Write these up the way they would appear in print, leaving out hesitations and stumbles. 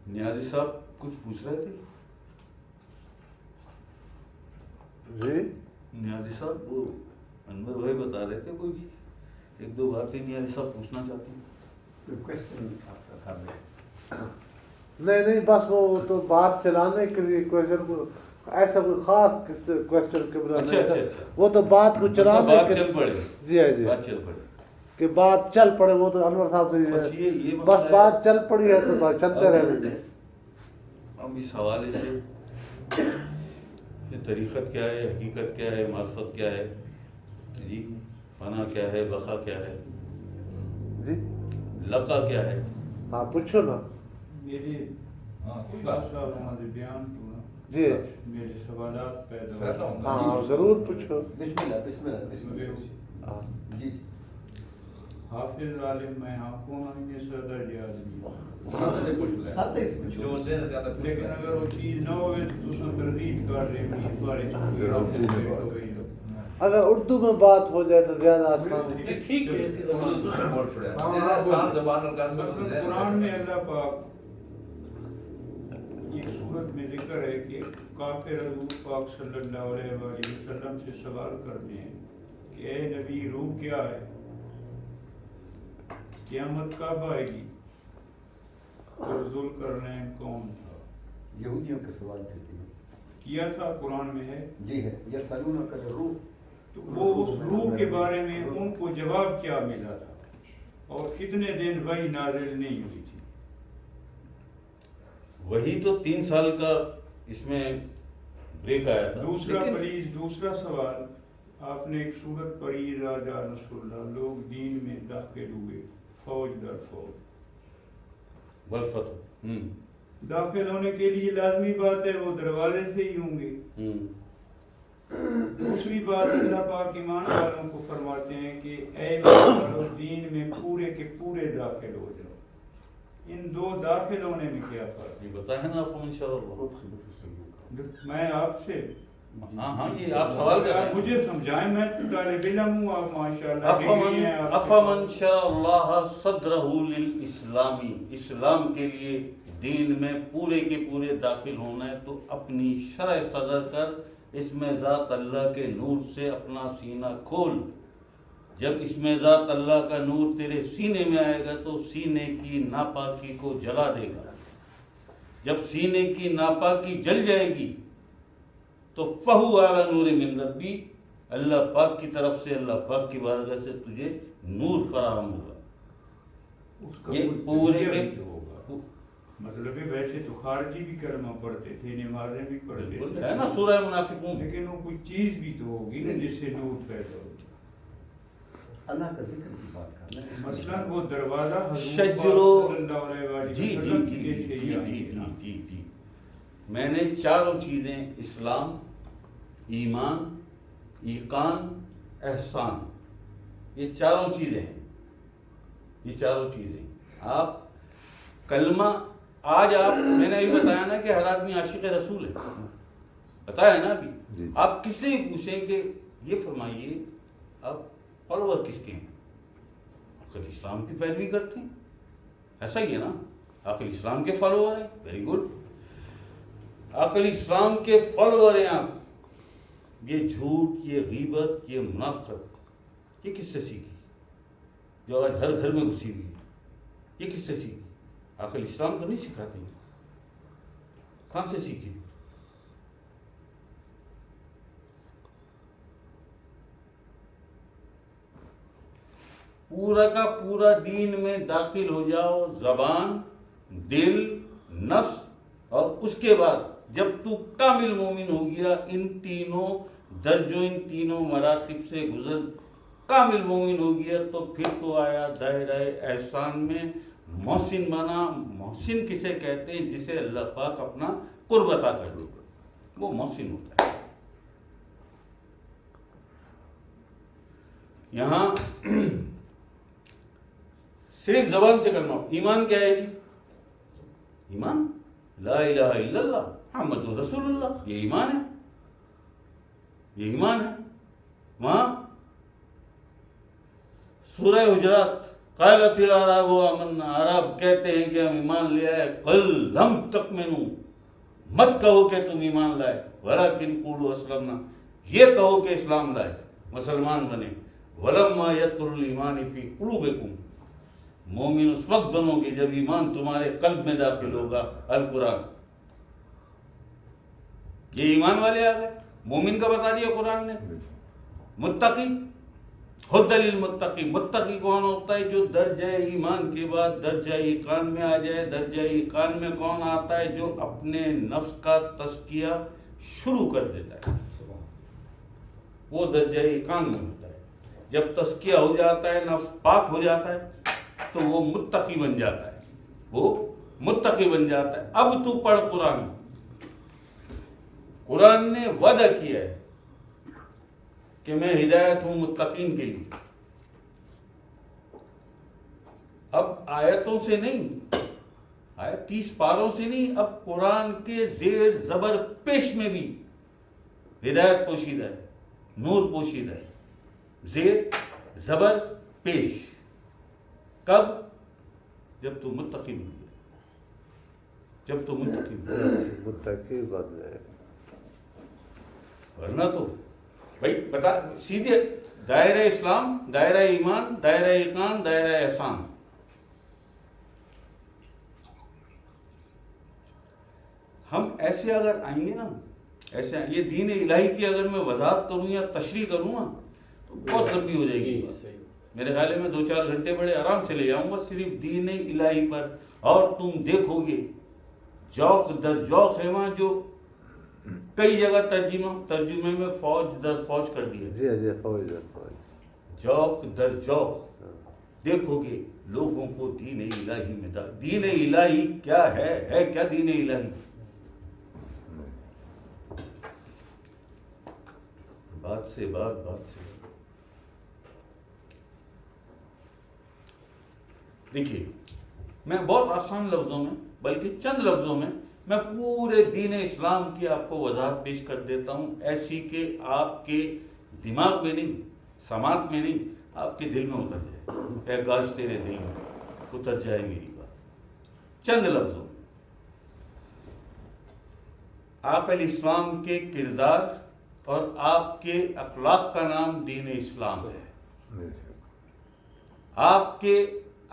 نیازی صاحب کچھ پوچھ رہے تھے؟ جی نیازی صاحب وہ انور بھائی بتا رہے تھے کوئی ایک دو باتیں نیازی صاحب پوچھنا چاہتے ہیں. کوئی کوشچن آپ کا کر دیں. نہیں بس وہ تو بات چلانے کے لیے کوشچن کو ایسا کوئی خاص کوشچن کے بنا اچھا نہیں اچھا تھا. اچھا وہ تو بات کو چلانے بات کے چل پڑے. جی ہاں جی بات چل پڑے کہ بات چل پڑے وہ تو انور صاحب بس سے یہ بس مسئلہ بات چل پڑی ہے تو بات چلتے رہے گی. اب اس حوالے سے یہ طریقت کیا ہے، حقیقت کیا ہے، معرفت کیا ہے جی، فنا کیا ہے، بقا کیا ہے، جی لقا کیا ہے. ہاں پوچھو نا. میرے بیان کو نا جی میرے سوالات پیدا ہوئے. ہاں ضرور پوچھو. بسم اللہ بسم اللہ بسم اللہ. ہاں جی حافظ عالم میں کون آئیں صدر آدمی ساتھ اس میں لیکن اگر وہ چیز نہ ہوئے تو اس میں تردید کر رہے ہیں بارے اگر اردو میں بات ہو جائے تو زیادہ آسان ہے. ٹھیک ہے اسی زبان دوسرے بول چھوڑے قرآن میں اللہ پاک ایک صورت میں ذکر ہے کہ کافر حضور پاک صلی اللہ علیہ وآلہ وسلم سے سوال کرتے ہیں کہ اے نبی روح کیا ہے، قیامت کب آئے گی، اور ذوالقرنین کون تھا. یہودیوں کے سوال تھے کیا تھا قرآن میں ہے. جی ہے یسألونک عن الروح. تو وہ اس روح کے بارے میں ان کو جواب کیا ملا تھا اور کتنے دن وحی نازل نہیں ہوئی تھی. وہی تو 3 سال کا اس میں بریک آیا تھا. دوسرا لیکن پلیز دوسرا سوال، آپ نے ایک صورت پڑھی راجا نصر اللہ، لوگ دین میں داخل ہوئے فوج در فوج. والفتح داخل ہونے کے لیے لازمی بات ہے وہ دروازے سے ہی ہوں گے. دوسری بات اللہ پاک ایمان والوں کو فرماتے ہیں کہ اے ایمان والو دین میں پورے کے پورے داخل ہو جاؤ. ان دو داخل ہونے میں کیا فرق ہے؟ یہ بتائیں نا آپ انشاءاللہ. میں آپ سے ہاں یہ آپ سوال کر رہے ہیں. مجھے سمجھائیں، میں طالب علم ہوں. آپ ماشاءاللہ افمن شاء اللہ صدرہ للاسلامی، اسلام کے لیے دین میں پورے کے پورے داخل ہونا ہے تو اپنی شرح صدر کر، اس میں ذات اللہ کے نور سے اپنا سینہ کھول. جب اس میں ذات اللہ کا نور تیرے سینے میں آئے گا تو سینے کی ناپاکی کو جلا دے گا. جب سینے کی ناپاکی جل جائے گی تو فہو اعلی نور من ربی، اللہ پاک کی طرف سے، اللہ پاک کی بارگاہ سے تجھے نور فراہم ہوگا. یہ پورے کے مطلب ویسے تو خارجی بھی کلمہ پڑھتے تھے، نمازیں بھی پڑھتے تھے، ہے نا سورہ منافقون. لیکن وہ کوئی چیز بھی تو ہوگی نا جس سے نور پیدا ہوگی. اللہ کا ذکر کی بات کرنا ہے. مثلا وہ دروازہ حضور شجرو صلی اللہ علیہ وآلہ جی جی وسلم جی کے جی تھے یا جی نا. جی جی میں نے چاروں چیزیں اسلام، ایمان، ایقان، احسان، یہ چاروں چیزیں ہیں. یہ چاروں چیزیں آپ کلمہ آج آپ میں نے ابھی بتایا نا کہ ہر آدمی عاشق رسول ہے، بتایا نا ابھی. آپ کس سے پوچھیں کہ یہ فرمائیے آپ فالوور کس کے ہیں؟ آخر اسلام کی پیروی کرتے ہیں، ایسا ہی ہے نا. آخر اسلام کے فالوور ہیں، ویری گڈ. آخر اسلام کے فالوور ہیں آپ. یہ جھوٹ، یہ غیبت، یہ منافقت یہ کس سے سیکھی جو آج ہر گھر میں گھسی ہوئی ہے؟ یہ کس سے سیکھی؟ آخر اسلام تو نہیں سکھاتے، کہاں سے سیکھی؟ پورا کا پورا دین میں داخل ہو جاؤ، زبان، دل، نفس، اور اس کے بعد جب تو کامل مومن ہو گیا، ان تینوں درجوں، ان تینوں مراتب سے گزر کامل مومن ہو گیا تو پھر تو آیا دائرہ احسان میں. محسن بنا. محسن کسے کہتے ہیں؟ جسے اللہ پاک اپنا قرب عطا کر دے، وہ محسن ہوتا ہے. یہاں صرف زبان سے کرنا. ایمان کیا ہے جی؟ ایمان لا الہ الا اللہ محمد رسول اللہ، یہ ایمان ہے. یہ ایمان ہے. وہاں سورہ حجرات قالت العرب آمنا، عرب کہتے ہیں کہ ہم ایمان لے آئے، قل لم تؤمنوا، مت کہو کہ تم ایمان لائے، ولکن قولوا اسلمنا، یہ کہو کہ اسلام لائے، مسلمان بنے، ولما يدخل الایمان فی قلوبکم، مومن اس وقت بنو گے جب ایمان تمہارے قلب میں داخل ہوگا۔ القرآن، یہ ایمان والے آ گئے، مومن کا بتا دیا قرآن نے۔ متقی، خود دلیل متقی، متقی کون ہوتا ہے؟ جو درجہ ایمان کے بعد درجہ ایقان میں آ جائے۔ درجہ ایقان میں کون آتا ہے؟ جو اپنے نفس کا تزکیہ شروع کر دیتا ہے، وہ درجہ ایقان میں ہوتا ہے۔ جب تزکیہ ہو جاتا ہے، نفس پاک ہو جاتا ہے، تو وہ متقی بن جاتا ہے، وہ متقی بن جاتا ہے۔ اب تو پڑھ قرآن، قرآن نے وعدہ کیا ہے کہ میں ہدایت ہوں متقین کے لیے۔ اب آیتوں سے نہیں، آیت 30 پاروں سے نہیں، اب قرآن کے زیر زبر پیش میں بھی ہدایت پوشیدہ ہے، نور پوشیدہ ہے، زیر زبر پیش۔ کب؟ جب تو متقی بن گیا، جب تو متقی بن گیا، متقی بن گئے۔ ورنہ تو بھائی بتا سیدھے دائرہ اسلام، دائرہ ایمان، دائرہ ایقان، دائرہ احسان۔ ہم ایسے اگر آئیں گے نا، ایسے یہ دین الہی کی اگر میں وضاحت کروں یا تشریح کروں نا تو بہت لمبی ہو جائے گی بات۔ میرے خیال ہے میں 2-4 گھنٹے بڑے آرام سے لے جاؤں گا صرف دین الہی پر، اور تم دیکھو گے ذوق در ذوق ہے وہاں، جو کئی جگہ ترجمے میں فوج در فوج کر دیا۔ جی جی، فوج فوج، ذوق در ذوق دیکھو گے لوگوں کو دین الہی میں دین الہی کیا ہے کیا دین الہی؟ بات سے بات سے دیکھیے، میں بہت آسان لفظوں میں، بلکہ چند لفظوں میں پورے دین اسلام کی آپ کو وضاحت پیش کر دیتا ہوں، ایسی کہ آپ کے دماغ میں نہیں، سماعت میں نہیں، آپ کے دل میں اتر جائے، اے کاش تیرے دل میں اتر جائے میری بات۔ چند لفظوں میں آپ الاسلام کے کردار اور آپ کے اخلاق کا نام دین اسلام ہے۔ آپ کے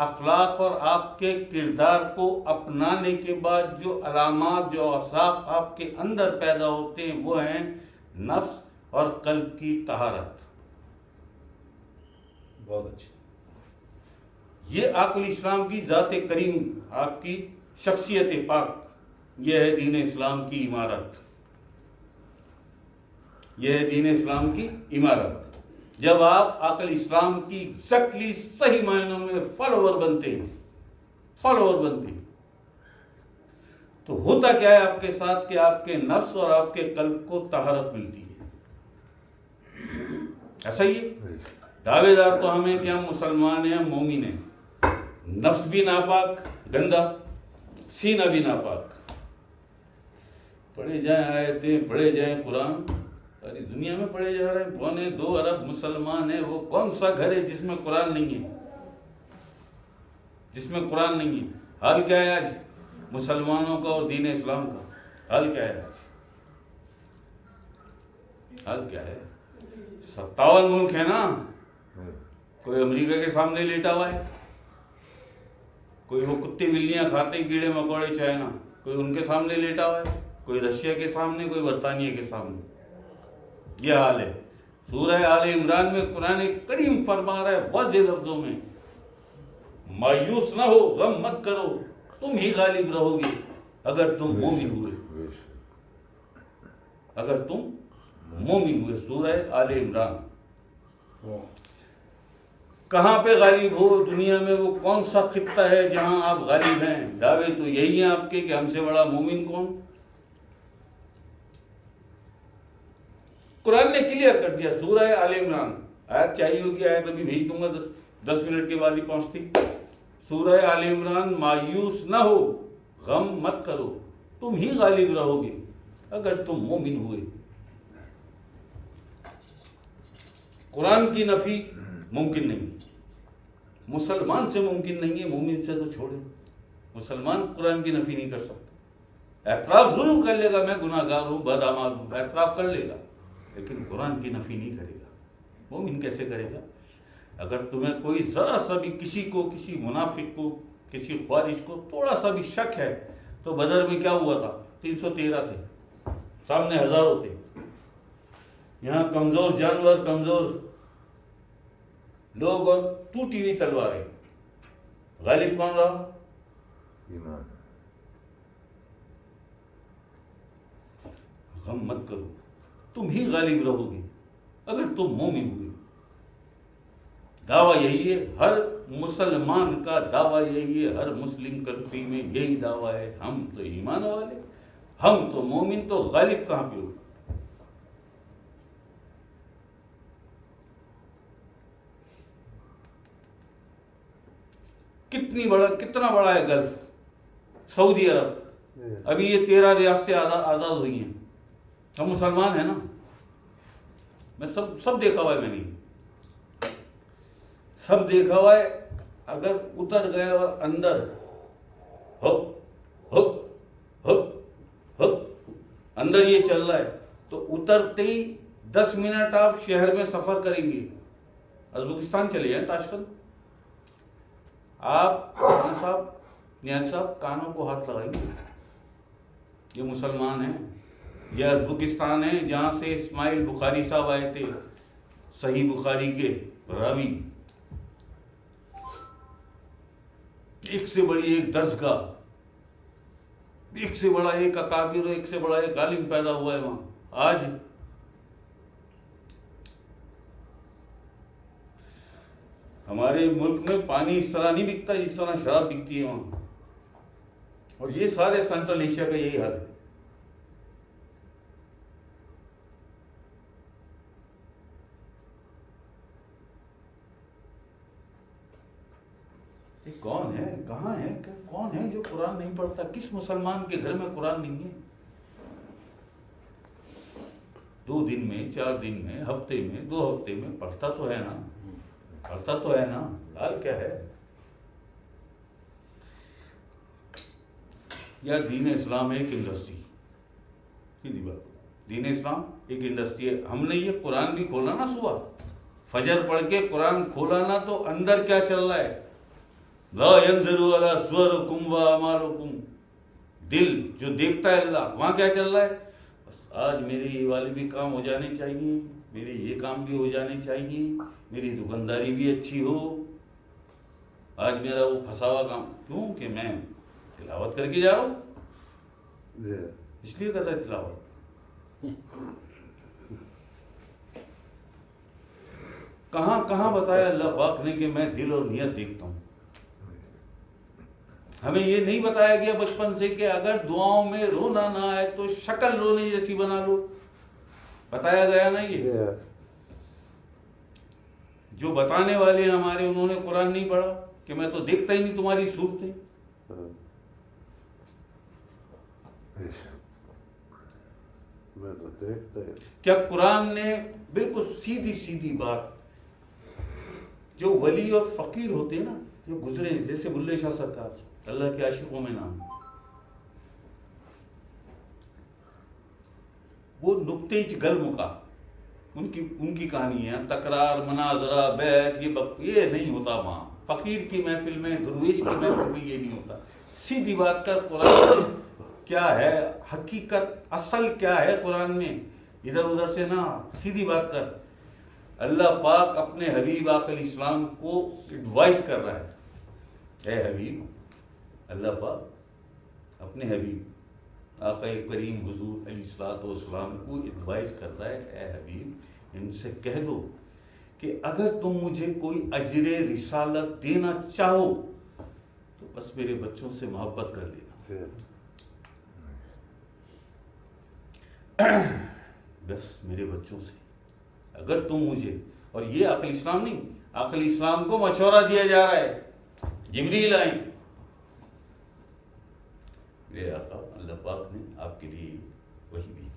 اخلاق اور آپ کے کردار کو اپنانے کے بعد جو علامات، جو اوصاف آپ کے اندر پیدا ہوتے ہیں، وہ ہیں نفس اور قلب کی طہارت۔ بہت اچھی، یہ آپ الاسلام کی ذات کریم، آپ کی شخصیت پاک، یہ ہے دین اسلام کی عمارت، یہ ہے دین اسلام کی عمارت۔ جب آپ عقل اسلام کی ایگزیکٹلی صحیح معنوں میں فالوور بنتے ہیں، تو ہوتا کیا ہے آپ کے ساتھ کہ آپ کے نفس اور آپ کے قلب کو طہارت ملتی ہے۔ ایسا ہی ہے، دعوے دار تو ہمیں کہ ہم مسلمان ہیں، ہم مومن ہیں، نفس بھی ناپاک گندا، سینہ بھی ناپاک، پڑھے جائیں آیتیں، پڑھے جائیں قرآن، ساری دنیا میں پڑھے جا رہے ہیں، 2.25 ارب مسلمان ہیں، وہ کون سا گھر ہے جس میں قرآن نہیں ہے، جس میں قرآن نہیں ہے؟ حال کیا ہے آج مسلمانوں کا اور دین اسلام کا؟ حال کیا ہے آج؟ حال کیا ہے؟ 57 ملک ہے نا، کوئی امریکہ کے سامنے لیٹا ہوا ہے، کوئی وہ کتے بلیاں کھاتے ہیں کیڑے مکوڑے چائنا، کوئی ان کے سامنے لیٹا ہوا ہے، کوئی رشیا کے سامنے، کوئی برطانیہ کے سامنے، یہ حال ہے۔ سورہ آل عمران میں قرآن کریم فرما رہا ہے واضح لفظوں میں، مایوس نہ ہو، غم مت کرو، تم ہی غالب رہو گے اگر تم مومن ہوئے، اگر تم مومن ہوئے۔ سورہ آل عمران کہاں پہ غالب ہو دنیا میں؟ وہ کون سا خطہ ہے جہاں آپ غالب ہیں؟ دعوے تو یہی ہیں آپ کے کہ ہم سے بڑا مومن کون؟ قرآن نے کلیئر کر دیا، سورہ آل عمران، آیت چاہیے ہوگی، آیت ابھی بھیج دوں گا، 10 منٹ کے بعد ہی پہنچتی۔ سورہ آل عمران، مایوس نہ ہو، غم مت کرو، تم ہی غالب رہو گے اگر تم مومن ہوئے۔ قرآن کی نفی ممکن نہیں، مسلمان سے ممکن نہیں ہے، مومن سے تو چھوڑے. مسلمان قرآن کی نفی نہیں کر سکتا. اعتراف ضرور کر لے گا میں گناہ گار ہوں، بد اعمال ہوں، اعتراف کر لے گا، لیکن قرآن کی نفی نہیں کرے گا. مومن کیسے کرے گا؟ اگر تمہیں کوئی ذرا سا بھی کسی کو، کسی منافق کو، کسی خوارج کو تھوڑا سا بھی شک ہے تو بدر میں کیا ہوا تھا؟ 313 تھے، سامنے ہزاروں تھے. یہاں کمزور جانور، کمزور لوگ اور ٹوٹی ہوئی تلواریں. غالب کون رہا؟ ایمان. غم مت کرو، تم ہی غالب رہو گے اگر تم مومن ہوئے. دعویٰ یہی ہے، ہر مسلمان کا دعویٰ یہی ہے، ہر مسلم کنٹری میں یہی دعویٰ ہے، ہم تو ایمان والے، ہم تو مومن، تو غالب کہاں پہ ہو؟ کتنا بڑا ہے گلف، سعودی عرب. ابھی یہ 13 ریاستیں آزاد ہوئی ہیں، ہم مسلمان ہیں نا. میں سب دیکھا ہوا ہے، میں نے سب دیکھا ہوا ہے. اگر اتر گئے اور اندر ہپ ہپ ہپ ہپ اندر یہ چل رہا ہے تو اترتے ہی 10 منٹ آپ شہر میں سفر کریں گے. ازبکستان چلے جائیں، تاشکند. آپ صاحب، نیاز صاحب، کانوں کو ہاتھ لگائیں گے، یہ مسلمان ہیں. یہ ازبکستان ہے جہاں سے اسماعیل بخاری صاحب آئے تھے، صحیح بخاری کے راوی. ایک سے بڑی ایک درسگاہ، ایک سے بڑا ایک اکابر، ایک سے بڑا ایک عالم پیدا ہوا ہے وہاں. آج ہمارے ملک میں پانی اس طرح نہیں بکتا جس طرح شراب بکتی ہے وہاں. اور یہ سارے سینٹرل ایشیا کا یہی حال ہے. یہ کون ہے، کہاں ہے، کون ہے جو قرآن نہیں پڑھتا؟ کس مسلمان کے گھر میں قرآن نہیں ہے؟ 2 دن میں، 4 دن میں، ہفتے میں، 2 ہفتے میں پڑھتا تو ہے نا، پڑھتا تو ہے نا. حال کیا ہے؟ یار دین اسلام ایک انڈسٹری، سیدھی بات، دین اسلام ایک انڈسٹری ہے. ہم نے یہ قرآن بھی کھولا نا، صبح فجر پڑھ کے قرآن کھولا نا، تو اندر کیا چل رہا ہے؟ لا ينظر الى صوركم واعمالكم. دل جو دیکھتا ہے اللہ، وہاں کیا چل رہا ہے؟ بس آج میرے یہ والے بھی کام ہو جانے چاہیے، میرے یہ کام بھی ہو جانے چاہیے، میری دکانداری بھی اچھی ہو، آج میرا وہ پھنسا ہوا کام. کیوں کہ میں تلاوت کر کے جا رہا ہوں، اس لیے کر رہا ہے تلاوت. کہاں بتایا اللہ پاک نے کہ میں دل اور نیت دیکھتا ہوں؟ ہمیں یہ نہیں بتایا گیا بچپن سے کہ اگر دعاؤں میں رونا نہ آئے تو شکل رونے جیسی بنا لو؟ بتایا گیا نا یہ؟ جو بتانے والے ہمارے، انہوں نے قرآن نہیں پڑھا کہ میں تو دیکھتا ہی نہیں تمہاری صورتیں. میں تو دیکھتا ہے. کیا قرآن نے بالکل سیدھی بات، جو ولی اور فقیر ہوتے ہیں نا، جو گزرے ہیں، جیسے بلے شاہ سرکار، اللہ کے عاشقوں میں نام، وہ نقطے گل مکا، ان کی کہانی ہے. تکرار، مناظرہ، بحث، یہ نہیں ہوتا وہاں. فقیر کی محفل میں، درویش کی محفل میں یہ نہیں ہوتا. سیدھی بات کر، قرآن کیا ہے، حقیقت اصل کیا ہے قرآن میں، ادھر ادھر سے نہ، سیدھی بات کر. اللہ پاک اپنے حبیب آقا علیہ السلام کو ایڈوائز کر رہا ہے. اے حبیب، اللہ پاک اپنے حبیب آقا کریم حضور علیہ السلام کو ایڈوائز کر رہا ہے، اے حبیب ان سے کہہ دو کہ اگر تم مجھے کوئی اجر رسالت دینا چاہو تو بس میرے بچوں سے محبت کر لینا. بس میرے بچوں سے اگر تم مجھے، اور یہ آقا علیہ السلام نہیں، آقا علیہ السلام کو مشورہ دیا جا رہا ہے. جبریل آئیں، میرے آقا اللہ پاک نے آپ کے لیے وہی بھی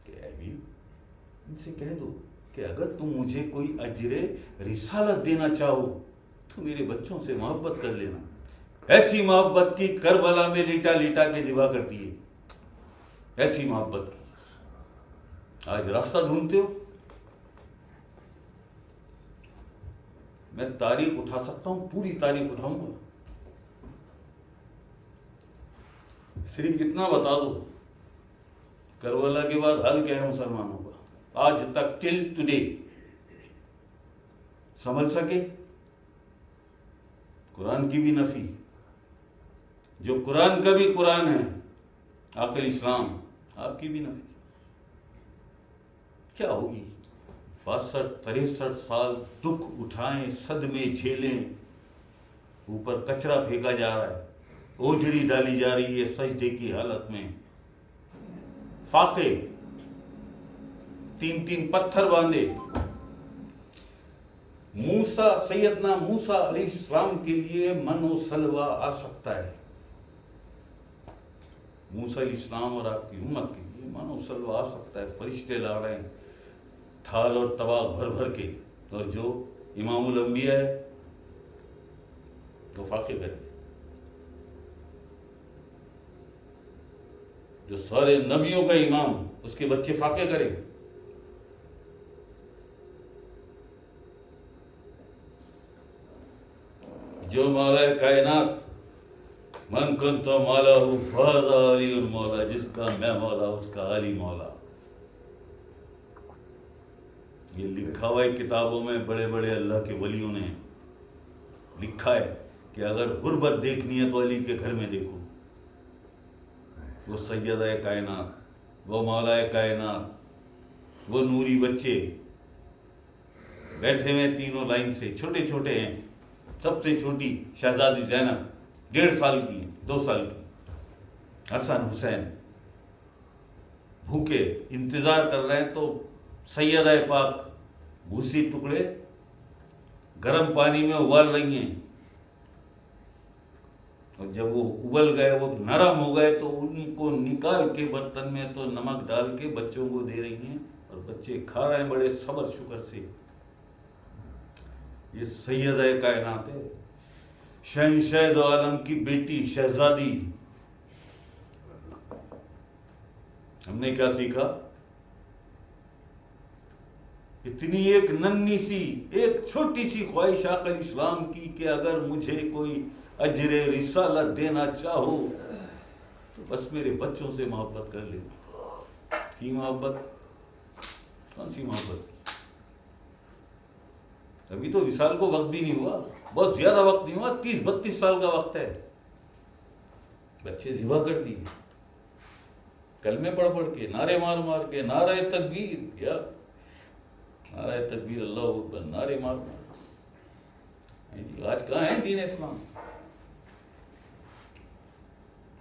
کہ اے حبیب ان سے کہہ دو کہ اگر تم مجھے کوئی اجر رسالت دینا چاہو تو میرے بچوں سے محبت کر لینا. ایسی محبت کی کربلا میں لیٹا لیٹا کے ذبح کر دیے, ایسی محبت کی. آج راستہ ڈھونڈتے ہو. میں تاریخ اٹھا سکتا ہوں, پوری تاریخ اٹھاؤں گا, صرف اتنا بتا دو کربلا کے بعد حل کیا ہے مسلمانوں کا آج تک ٹل ٹوڈے. سمجھ سکے قرآن کی بھی نفی, جو قرآن کا بھی قرآن ہے عقل اسلام, آپ کی بھی نفی. کیا ہوگی؟ 62-63 سال دکھ اٹھائیں, صدمے جھیلیں, اوپر کچرا پھینکا جا رہا ہے, اوجڑی ڈالی جا رہی ہے سجدے کی حالت میں, فاقے 3 پتھر باندھے. سیدنا موسیٰ علیہ السلام کے لیے من و سلوہ آ سکتا ہے. موسیٰ علیہ السلام اور آپ کی امت کے لیے من و سلوہ آ سکتا ہے. فرشتے لا رہے ہیں تھال اور طبق بھر بھر کے, اور جو امام الانبیاء ہے وہ فاقے کرے. جو سارے نبیوں کا امام, اس کے بچے فاقے کرے. جو مولا کائنات, من کنت مولا فاز علی المولا, جس کا میں مولا اس کا علی مولا. یہ لکھا ہوا ہے کتابوں میں, بڑے بڑے اللہ کے ولیوں نے لکھا ہے کہ اگر غربت دیکھنی ہے تو علی کے گھر میں دیکھو. وہ سیدہ کائنات, وہ مولا کائنات, وہ نوری بچے بیٹھے ہوئے تینوں لائن سے, چھوٹے چھوٹے ہیں. سب سے چھوٹی شہزادی زینب 1.5 سال کی ہیں, 2 سال کی. حسن حسین بھوکے انتظار کر رہے ہیں تو سیدہ پاک بھوسی ٹکڑے گرم پانی میں ابال رہی ہیں, اور جب وہ ابل گئے, وہ نرم ہو گئے, تو ان کو نکال کے برتن میں تو نمک ڈال کے بچوں کو دے رہی ہیں, اور بچے کھا رہے ہیں بڑے صبر شکر سے. یہ سیدہ کائنات ہے, شہنشاہ دو عالم کی بیٹی شہزادی. ہم نے کیا سیکھا؟ اتنی ایک ننھی سی, ایک چھوٹی سی خواہش آقا اسلام کی کہ اگر مجھے کوئی اجر رسالت دینا چاہو تو بس میرے بچوں سے محبت کر لے. کی محبت؟ کون سی محبت؟ ابھی تو وصال کو وقت بھی نہیں ہوا, بہت زیادہ وقت نہیں ہوا, 30-32 سال کا وقت ہے. بچے ذبح کر دیے, کلمے پڑھ پڑھ کے, نعرے مار مار کے, نعرہ تکبیر, یا نعرہ تکبیر اللہ اکبر, نعرے مار مار. آج کہاں ہے دین اسلام؟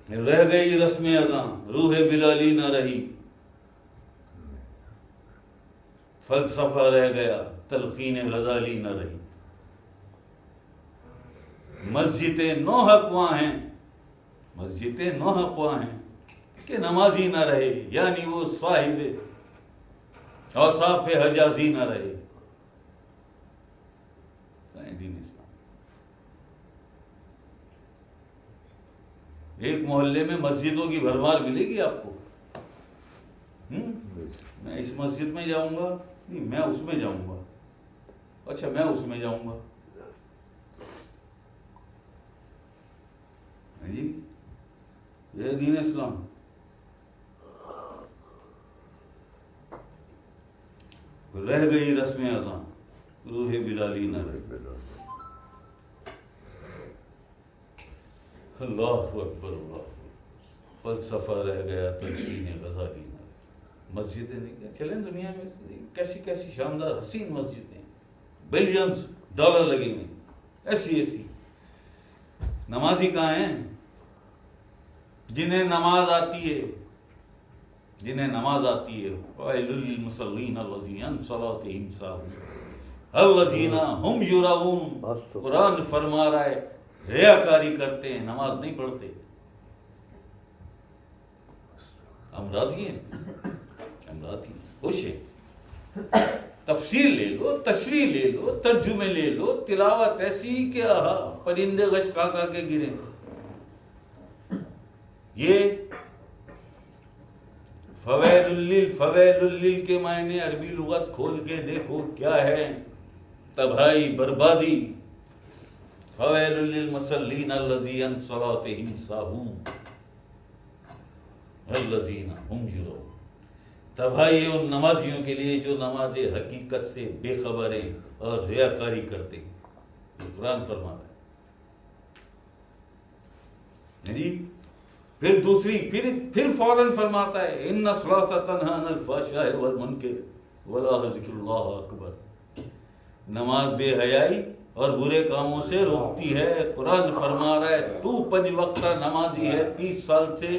رہ گئی رسم اذاں, روح بلالی نہ رہی, فلسفہ رہ گیا, تلقین غزالی نہ رہی. مسجدیں نوحقواں ہیں, مسجدیں نوحقواں ہیں کہ نمازی نہ رہے, یعنی وہ صاحب اوصاف حجازی نہ رہے. دین اسلام. ایک محلے میں مسجدوں کی بھرمار ملے گی آپ کو. میں اس مسجد میں جاؤں گا, نہیں میں اس میں جاؤں گا, اچھا میں اس میں جاؤں گا. جی یہ دین اسلام. رہ گئی رسم اذاں, روح بلالی نہ رہی. اللہ اکبر, اللہ. فلسفہ رہ گیا, تلقین غزالی نہ رہی. مسجدیں نہیں, چلیں دنیا میں کیسی کیسی شاندار حسین مسجدیں, بلینز ڈالر لگے ہوئے, ایسی ایسی. نمازی کہاں ہیں؟ جنہیں نماز آتی ہے, جنہیں نماز آتی ہے. وَيْلٌ لِّلْمُصَلِّينَ الَّذِينَ عَنْ صَلَاتِهِمْ سَاهُونَ الَّذِينَ هُمْ يُرَاءُونَ. قرآن فرما رہا ہے ریاکاری کرتے ہیں, نماز نہیں پڑھتے. ہم راضی ہیں, ہم راضی ہیں, خوش ہیں. تفسیر لے لو، تشریح لے لو، ترجمے لے لو، تلاوت ایسی کہ آہا پرندے غش کھا کھا کے گرے. یہ فویل لل کے معنی عربی لغت کھول کے دیکھو کیا ہے. تباہی، بربادی. فویل للمصلین الذین عن صلاتہم ساہون الذین هم یراؤون. تباہی ان نمازیوں کے لیے جو نماز حقیقت سے بے خبر ہیں اور ریاکاری کرتے ہیں. یہ قرآن فرما رہا ہے جی. پھر دوسری پھر فوراً فرماتا ہے ان الصلاۃ تنہی عن الفحشاء والمنکر ولذکر اللہ اکبر. نماز بے حیائی اور برے کاموں سے روکتی ہے. قرآن فرما رہا ہے تو 5 وقتہ نمازی ہے، 30 سال سے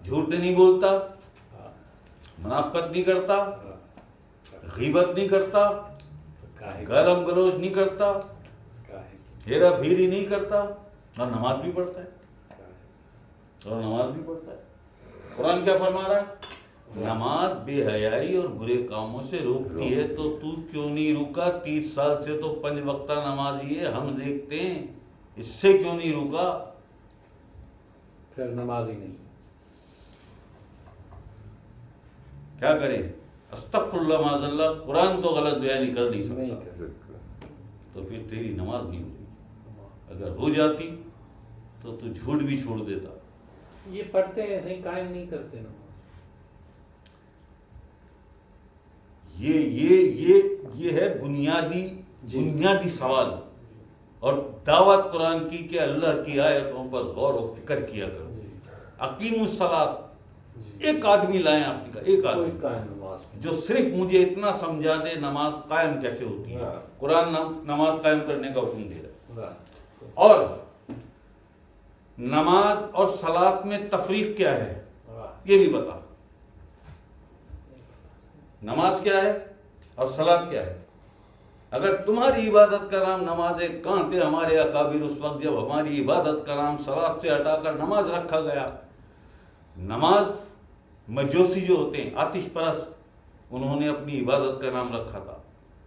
جھوٹ نہیں بولتا، منافقت نہیں کرتا، غیبت نہیں کرتا، گالم گلوچ نہیں کرتا، ہیرا پھیری نہیں کرتا، اور نماز بھی پڑھتا ہے. قرآن کیا فرما رہا ہے؟ نماز بے حیائی اور برے کاموں سے روکتی ہے تو تو کیوں نہیں روکا؟ 30 سال سے تو 5 وقتہ نمازی ہے، ہم دیکھتے ہیں، اس سے کیوں نہیں روکا؟ پھر نماز ہی نہیں. کیا کرے؟ استغفر اللہ معاذ اللہ. قرآن تو غلط بیانی کر نہیں سکتا، تو پھر تیری نماز نہیں ہوئی. اگر ہو جاتی تو تو جھوٹ بھی چھوڑ دیتا. یہ پڑھتے ہیں ایسے ہی، قائم نہیں کرتے نماز. یہ ہے بنیادی سوال اور دعوت قرآن کی کہ اللہ کی آیتوں پر غور و فکر کیا کرو. اقیم الصلاۃ. ایک آدمی لائیں آپ کا، ایک آدمی جو صرف مجھے اتنا سمجھا دے نماز قائم کیسے ہوتی ہے. قرآن نماز قائم کرنے کا حکم دے رہا ہے. اور نماز اور صلاۃ میں تفریق کیا ہے یہ بھی بتا. نماز کیا ہے اور صلاۃ کیا ہے؟ اگر تمہاری عبادت کا نام نماز ہے، کہاں تھے ہمارے اکابر اس وقت جب ہماری عبادت کا نام صلاۃ سے ہٹا کر نماز رکھا گیا؟ نماز مجوسی جو ہوتے ہیں، آتش پرست، انہوں نے اپنی عبادت کا نام رکھا تھا.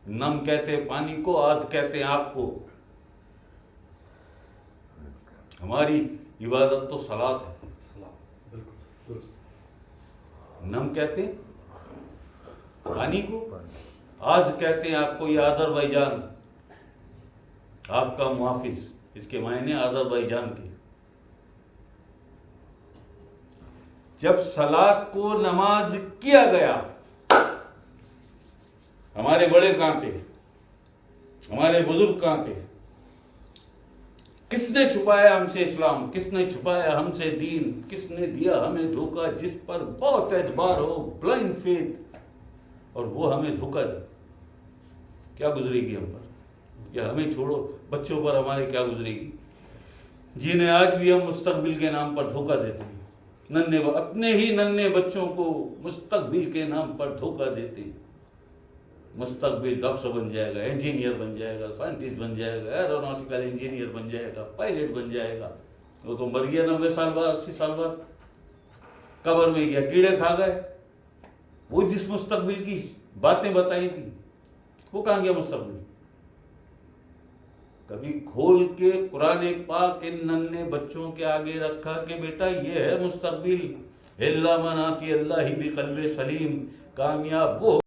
نم کہتے ہیں پانی کو، آج کہتے ہیں آگ کو. ہماری عبادت تو صلاۃ ہے. نم کہتے ہیں پانی کو، آج کہتے ہیں آپ کو. یہ آذربائیجان آپ کا محافظ، اس کے معنی آذربائیجان کے. جب صلاۃ کو نماز کیا گیا، ہمارے بڑے کہاں تھے؟ ہمارے بزرگ کہاں تھے؟ کس نے چھپایا ہم سے اسلام؟ کس نے چھپایا ہم سے دین؟ کس نے دیا ہمیں دھوکہ جس پر بہت اعتبار ہو، بلائنڈ فیتھ، اور وہ ہمیں دھوکہ دے؟ کیا گزرے گی ہم پر؟ یا ہمیں چھوڑو، بچوں پر ہمارے کیا گزرے گی جنہیں آج بھی ہم مستقبل کے نام پر دھوکہ دیتے ہیں. اپنے ہی ننھے بچوں کو مستقبل کے نام پر دھوکہ دیتے ہیں. مستقبل ڈاکٹر بن جائے گا، انجینئر بن جائے گا، سائنٹسٹ بن جائے گا، ایروناٹیکل انجینئر بن جائے گا، پائلٹ بن جائے گا. وہ تو مر گیا 90 سال بعد، 80 سال بعد، قبر میں گیا، کیڑے کھا گئے. وہ جس مستقبل کی باتیں بتائی تھی وہ کہاں گیا مستقبل؟ کبھی کھول کے قرآن پاک ان ننھے بچوں کے آگے رکھا کہ بیٹا یہ ہے مستقبل. الا من آتی اللہ بقلب سلیم. کامیاب وہ